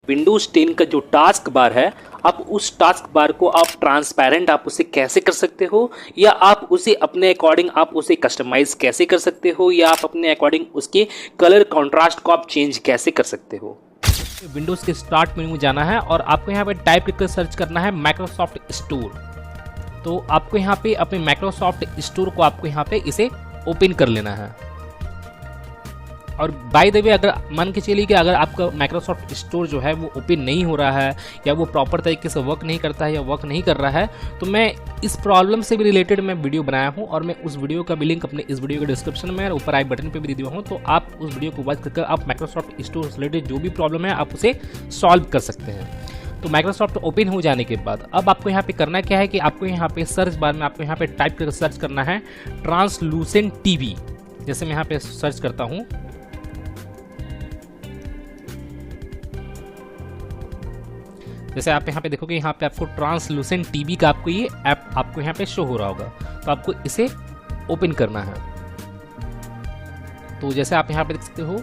Windows 10 का जो task bar है, आप उस टास्क बार को आप ट्रांसपेरेंट आप उसे कैसे कर सकते हो, या आप उसे अपने अकॉर्डिंग आप उसे कस्टमाइज कैसे कर सकते हो, या आप अपने अकॉर्डिंग उसके कलर कॉन्ट्रास्ट को आप चेंज कैसे कर सकते हो। विंडोज़ के स्टार्ट मेन्यू में जाना है और आपको यहाँ पे टाइप करके सर्च करना है माइक्रोसॉफ्ट स्टोर। तो आपको यहाँ पे अपने माइक्रोसॉफ्ट स्टोर को आपको यहाँ पे इसे ओपन कर लेना है। और बाय द वे, अगर मान के चलिए कि अगर आपका माइक्रोसॉफ्ट स्टोर जो है वो ओपन नहीं हो रहा है, या वो प्रॉपर तरीके से वर्क नहीं करता है, या वर्क नहीं कर रहा है, तो मैं इस प्रॉब्लम से भी रिलेटेड मैं वीडियो बनाया हूँ और मैं उस वीडियो का भी लिंक अपने इस वीडियो के डिस्क्रिप्शन में और ऊपर आई बटन पे भी दे दिया हूँ। तो आप उस वीडियो को वॉच करके आप माइक्रोसॉफ्ट स्टोर से रिलेटेड जो भी प्रॉब्लम है आप उसे सॉल्व कर सकते हैं। तो माइक्रोसॉफ्ट ओपन हो जाने के बाद अब आपको यहाँ पे करना क्या है कि आपको यहाँ पे सर्च बार में आपको यहाँ पे टाइप करके सर्च करना है ट्रांसलूसेंट टीवी। जैसे मैं यहाँ पे सर्च करता हूँ, जैसे आप यहाँ पे देखोगे यहाँ पे आपको ट्रांसलूसेंट टीवी का आपको ये ऐप आपको यहाँ पे शो हो रहा होगा। तो आपको इसे ओपन करना है। तो जैसे आप यहाँ पे देख सकते हो,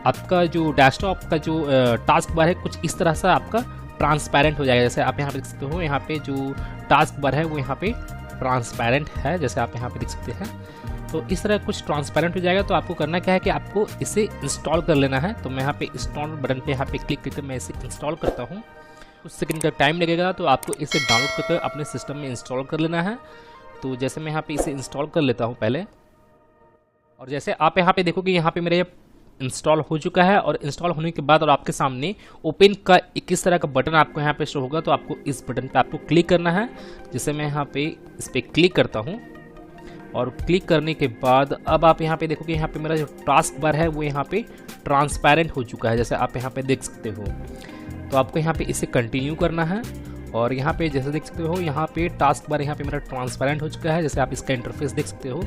आपका जो डेस्कटॉप का जो टास्क बार है कुछ इस तरह से आपका ट्रांसपेरेंट हो जाएगा। जैसे आप यहाँ पे देख सकते हो, यहाँ पे जो टास्क बार है वो यहाँ पे ट्रांसपेरेंट है, जैसे आप यहाँ पे देख सकते हैं। तो इस तरह कुछ ट्रांसपेरेंट हो जाएगा। तो आपको करना क्या है कि आपको इसे इंस्टॉल कर लेना है। तो मैं यहाँ पे इंस्टॉल बटन पे यहाँ पे क्लिक करके मैं इसे इंस्टॉल करता हूँ। कुछ सेकंड का टाइम लगेगा, तो आपको इसे डाउनलोड करके अपने सिस्टम में इंस्टॉल कर लेना है। तो जैसे मैं यहाँ पे इसे इंस्टॉल कर लेता हूँ पहले, और जैसे आप यहाँ पे देखोगे यहाँ पे मेरे इंस्टॉल हो चुका है। और इंस्टॉल होने के बाद और आपके सामने ओपन का किस तरह का बटन आपको यहाँ पे शो होगा। तो आपको इस बटन पे आपको क्लिक करना है। जैसे मैं यहाँ पे इस पर क्लिक करता हूँ, और क्लिक करने के बाद अब आप यहाँ पे देखोगे यहाँ पे मेरा जो टास्क बार है वो यहाँ पे ट्रांसपेरेंट हो चुका है, जैसे आप यहाँ पे देख सकते हो। तो आपको यहाँ पे इसे कंटिन्यू करना है। और यहाँ पे जैसे देख सकते हो यहाँ पे टास्क बार यहाँ पे मेरा ट्रांसपेरेंट हो चुका है, जैसे आप इसका इंटरफेस देख सकते हो।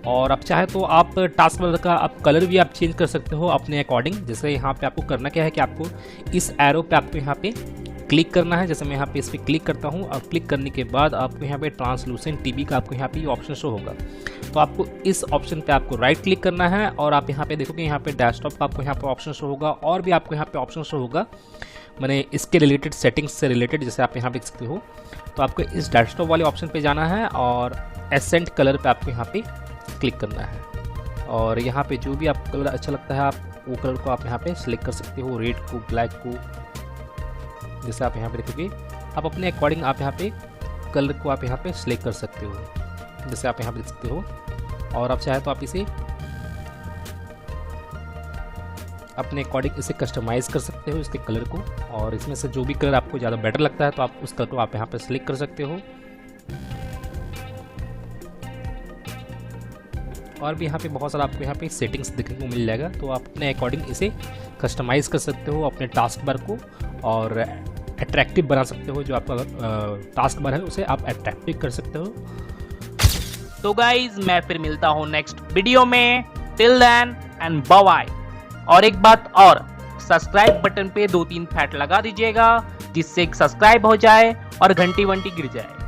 और आप चाहे तो आप टास्क बार का आप कलर भी आप चेंज कर सकते हो अपने अकॉर्डिंग। जैसे यहाँ पे आपको करना क्या है कि आपको इस एरो पे आपको यहाँ पे क्लिक करना है। जैसे मैं यहाँ पे इस पर क्लिक करता हूँ, और क्लिक करने के बाद आपको यहाँ पे ट्रांसलूसेंट टीवी का आपको यहाँ पे ऑप्शन शो होगा। तो आपको इस ऑप्शन पे आपको राइट क्लिक करना है, और आप यहाँ पे देखोगे यहाँ पे डेस्कटॉप का आपको यहाँ पे ऑप्शन शो होगा, और भी आपको यहाँ पे ऑप्शन शो होगा मैंने इसके रिलेटेड सेटिंग्स से रिलेटेड, जैसे आप यहाँ पे देख सकते हो। तो आपको इस डेस्कटॉप वाले ऑप्शन पे जाना है, और एसेंट कलर पे आपको यहाँ पे क्लिक करना है। और यहाँ पे जो भी आपको कलर अच्छा लगता है आप वो कलर को आप यहाँ पे सिलेक्ट कर सकते हो, रेड को, ब्लैक को। जैसे आप यहाँ पे देखोगे आप अपने अकॉर्डिंग आप यहाँ पे कलर को आप यहाँ पे सिलेक्ट कर सकते हो, जैसे आप यहाँ पे देख सकते हो। और आप चाहे तो आप इसे अपने अकॉर्डिंग इसे कस्टमाइज कर सकते हो इसके कलर को। और इसमें से जो भी कलर आपको ज़्यादा बेटर लगता है तो आप उस कलर को आप यहाँ पे सिलेक्ट कर सकते हो। और भी यहाँ पे बहुत सारा आपको यहाँ पे सेटिंग्स देखने को मिल जाएगा। तो आप अपने अकॉर्डिंग इसे कस्टमाइज कर सकते हो अपने टास्क बार को, और अट्रैक्टिव बना सकते हो। जो आपका टास्क बार है उसे आप अट्रैक्टिव कर सकते हो। तो गाइज मैं फिर मिलता हूँ नेक्स्ट वीडियो में। Till then and bye bye. और एक बात और, सब्सक्राइब बटन पे 2-3 फैट लगा दीजिएगा, जिससे सब्सक्राइब हो जाए और घंटी वंटी गिर जाए।